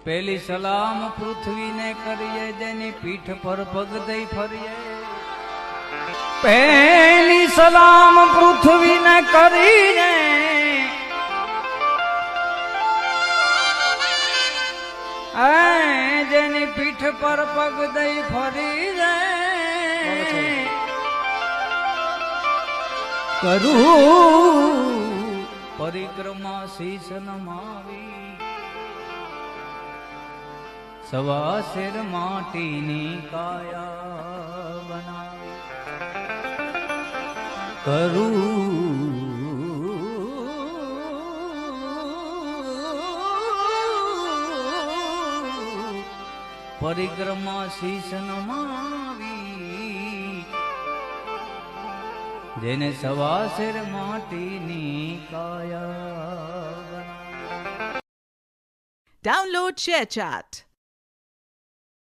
પેલી સલામ પૃથ્વીને કરીએ જેની પીઠ પર પગ દઈ ફરીએ પેલી સલામ પૃથ્વીને કરીને જેની પીઠ પર પગ દઈ ફરી જાય કરું પરિક્રમા શીશ નમાવી સવા શેર માટીની કાયા બનાવી કરું પરિક્રમા શીશ નમાવી જેને સવા શેર માટીની કાયા. Download ShareChat.